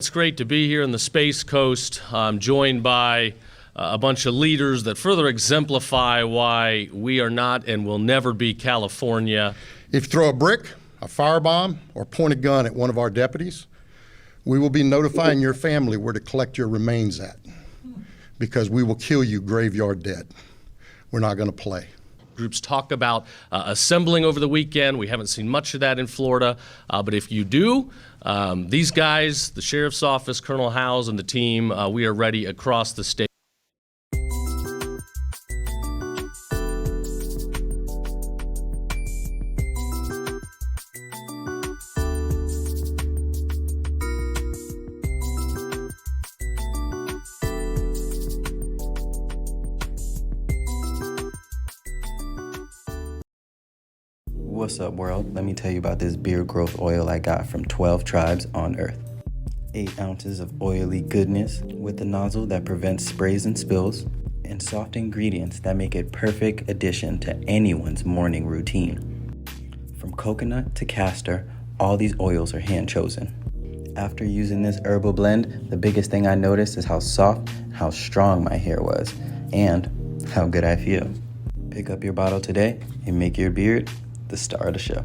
It's great to be here in the Space Coast. I'm joined by a bunch of leaders that further exemplify why we are not and will never be California. If you throw a brick, a firebomb, or point a gun at one of our deputies, we will be notifying your family where to collect your remains at, because we will kill you graveyard dead. We're not going to play. Groups talk about assembling over the weekend. We haven't seen much of that in Florida, but if you do, these guys, the Sheriff's Office, Colonel Howes, and the team, we are ready across the state. What's up, world? Let me tell you about this beard growth oil I got from 12 tribes on Earth. 8 ounces of oily goodness with a nozzle that prevents sprays and spills, and soft ingredients that make it perfect addition to anyone's morning routine. From coconut to castor, all these oils are hand chosen. After using this herbal blend, the biggest thing I noticed is how soft and how strong my hair was, and how good I feel. Pick up your bottle today and make your beard the star of the show.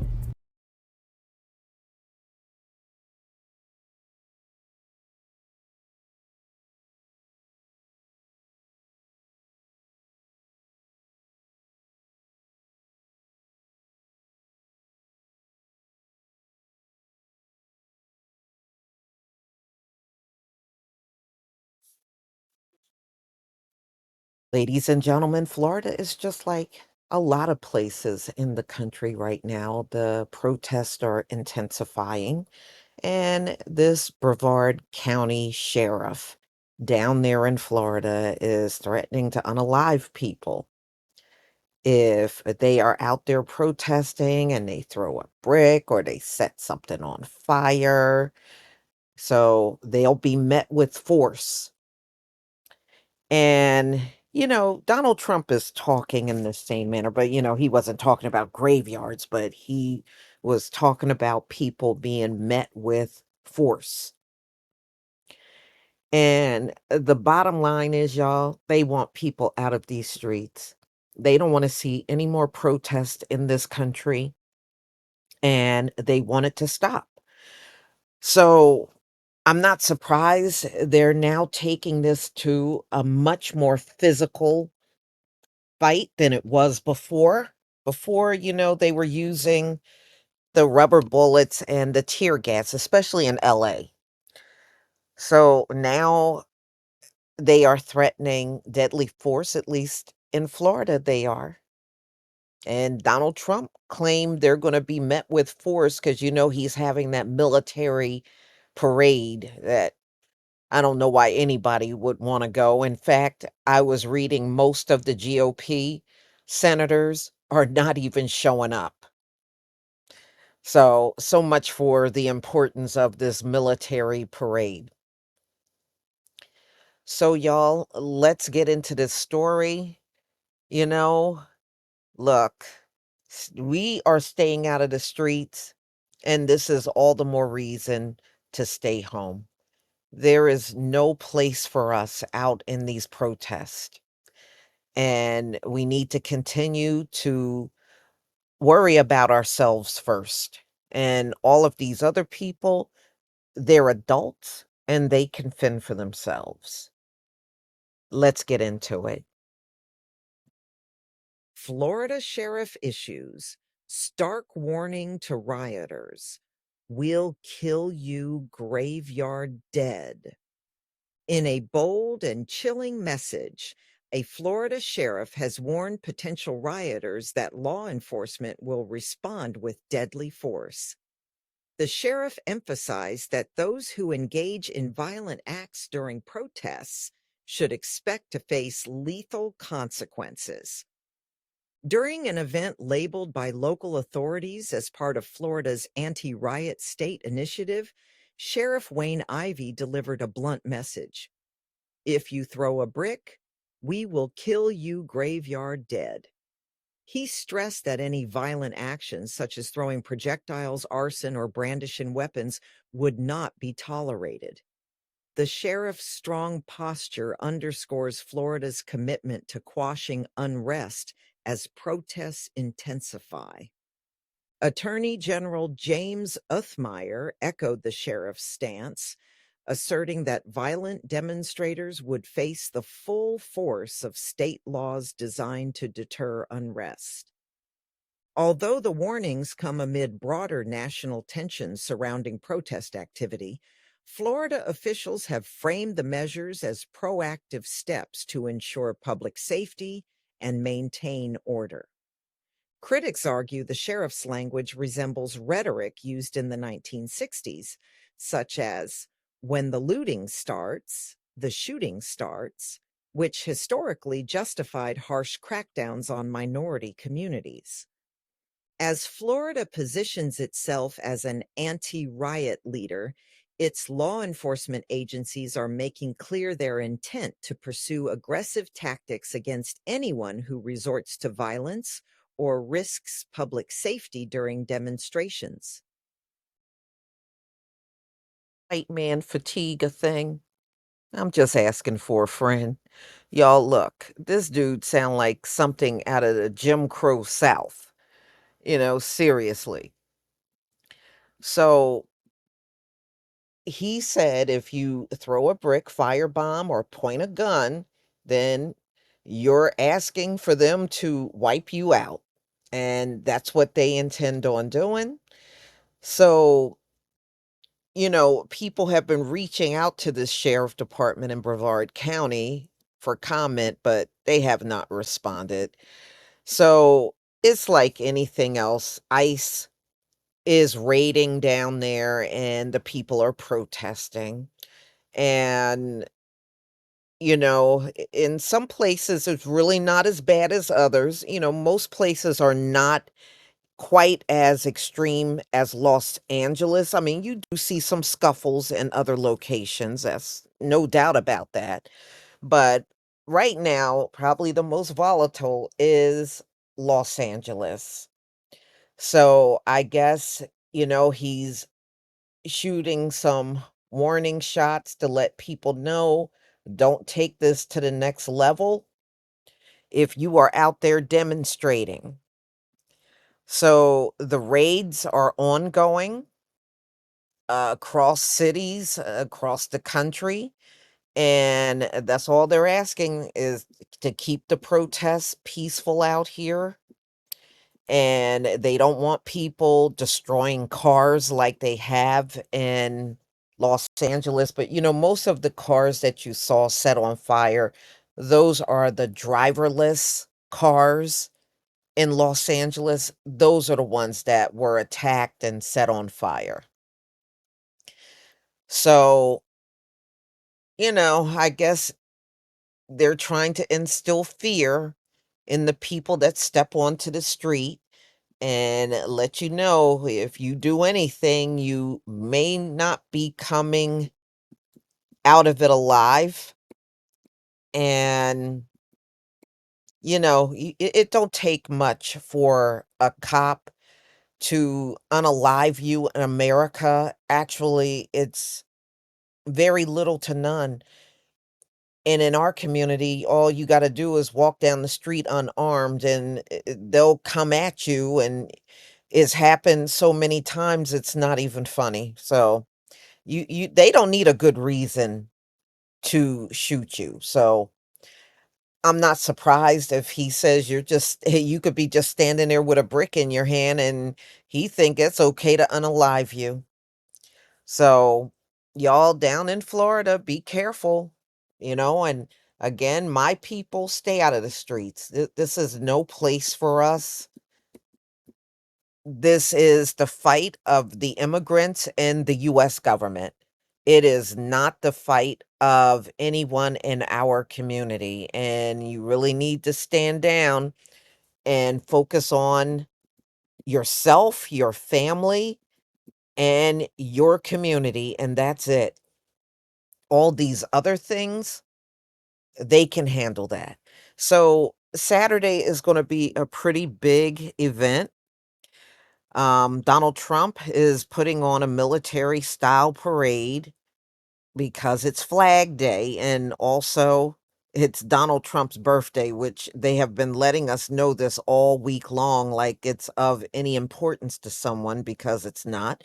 Ladies and gentlemen, Florida is just like a lot of places in the country right now. The protests are intensifying, and this Brevard County sheriff down there in Florida is threatening to unalive people if they are out there protesting and they throw a brick or they set something on fire. So they'll be met with force. And, Donald Trump is talking in the same manner, but, he wasn't talking about graveyards, but he was talking about people being met with force. And the bottom line is, y'all, they want people out of these streets. They don't want to see any more protests in this country, and they want it to stop. So I'm not surprised they're now taking this to a much more physical fight than it was before. Before, they were using the rubber bullets and the tear gas, especially in LA. So now they are threatening deadly force, at least in Florida, they are. And Donald Trump claimed they're going to be met with force because, he's having that military parade that I don't know why anybody would want to go. In fact, I was reading most of the GOP senators are not even showing up. So much for the importance of this military parade. So, y'all, let's get into this story. You know, Look, we are staying out of the streets, and this is all the more reason to stay home. There is no place for us out in these protests. And we need to continue to worry about ourselves first. And all of these other people, they're adults and they can fend for themselves. Let's get into it. Florida sheriff issues stark warning to rioters. We'll kill you graveyard dead. In a bold and chilling message, a Florida sheriff has warned potential rioters that law enforcement will respond with deadly force. The sheriff emphasized that those who engage in violent acts during protests should expect to face lethal consequences. During an event labeled by local authorities as part of Florida's anti-riot state initiative, Sheriff Wayne Ivey delivered a blunt message. If you throw a brick, we will kill you graveyard dead. He stressed that any violent actions, such as throwing projectiles, arson, or brandishing weapons, would not be tolerated. The sheriff's strong posture underscores Florida's commitment to quashing unrest as protests intensify. Attorney General James Uthmire echoed the sheriff's stance, asserting that violent demonstrators would face the full force of state laws designed to deter unrest. Although the warnings come amid broader national tensions surrounding protest activity, Florida officials have framed the measures as proactive steps to ensure public safety and maintain order. Critics argue the sheriff's language resembles rhetoric used in the 1960s, such as, "When the looting starts, the shooting starts," which historically justified harsh crackdowns on minority communities. As Florida positions itself as an anti-riot leader, its law enforcement agencies are making clear their intent to pursue aggressive tactics against anyone who resorts to violence or risks public safety during demonstrations. White man fatigue a thing? I'm just asking for a friend. Y'all, look, this dude sound like something out of the Jim Crow South. Seriously. So he said if you throw a brick, firebomb, or point a gun, then you're asking for them to wipe you out. And that's what they intend on doing. So, people have been reaching out to this sheriff department in Brevard County for comment, but they have not responded. So it's like anything else. ICE is raiding down there and the people are protesting. And, in some places, it's really not as bad as others. Most places are not quite as extreme as Los Angeles. I mean, you do see some scuffles in other locations. That's no doubt about that. But right now, probably the most volatile is Los Angeles. So I guess, he's shooting some warning shots to let people know, don't take this to the next level if you are out there demonstrating. So the raids are ongoing across cities, across the country. And that's all they're asking is to keep the protests peaceful out here. And they don't want people destroying cars like they have in Los Angeles. But, most of the cars that you saw set on fire, those are the driverless cars in Los Angeles. Those are the ones that were attacked and set on fire. So, I guess they're trying to instill fear in the people that step onto the street and let you know if you do anything, you may not be coming out of it alive. And, it don't take much for a cop to unalive you in America. Actually, it's very little to none. And in our community, all you got to do is walk down the street unarmed and they'll come at you. And it's happened so many times, it's not even funny. So they don't need a good reason to shoot you. So I'm not surprised if he says you could be just standing there with a brick in your hand and he think it's okay to unalive you. So y'all down in Florida, be careful, and again, my people, stay out of the streets. This is no place for us. This is the fight of the immigrants and the US government. It is not the fight of anyone in our community, and you really need to stand down and focus on yourself, your family, and your community, and that's it. All these other things, they can handle that. So Saturday is going to be a pretty big event. Donald Trump is putting on a military style parade because it's Flag Day and also it's Donald Trump's birthday, which they have been letting us know this all week long, like it's of any importance to someone because it's not.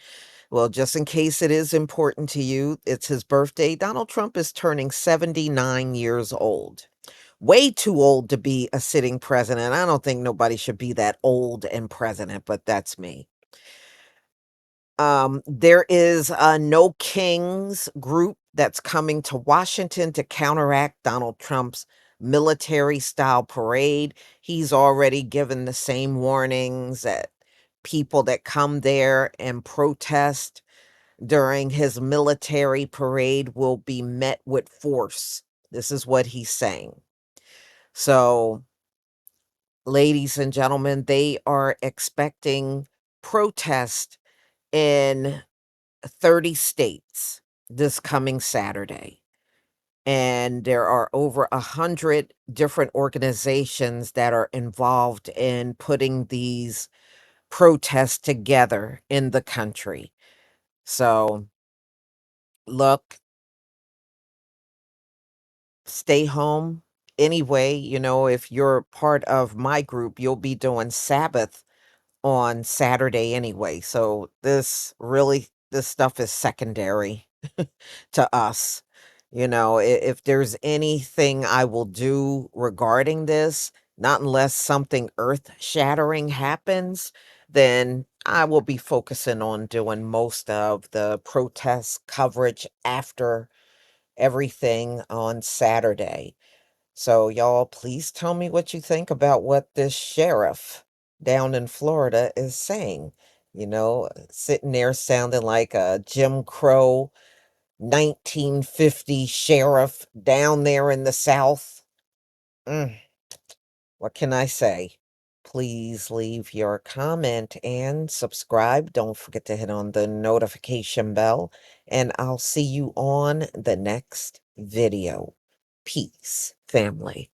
Well, just in case it is important to you, it's his birthday. Donald Trump is turning 79 years old. Way too old to be a sitting president. I don't think nobody should be that old and president, but that's me. There is a No Kings group that's coming to Washington to counteract Donald Trump's military style parade. He's already given the same warnings that people that come there and protest during his military parade will be met with force. This is what he's saying. So, ladies and gentlemen, they are expecting protest in 30 states this coming Saturday. And there are over 100 different organizations that are involved in putting these protests together in the country. So, look, stay home. Anyway, if you're part of my group, you'll be doing Sabbath on Saturday anyway. So this stuff is secondary to us. If there's anything I will do regarding this, not unless something earth-shattering happens, then I will be focusing on doing most of the protest coverage after everything on Saturday. So, y'all, please tell me what you think about what this sheriff down in Florida is saying. Sitting there sounding like a Jim Crow 1950 sheriff down there in the South. Mm, what can I say? Please leave your comment and subscribe. Don't forget to hit on the notification bell, and I'll see you on the next video. Peace, family.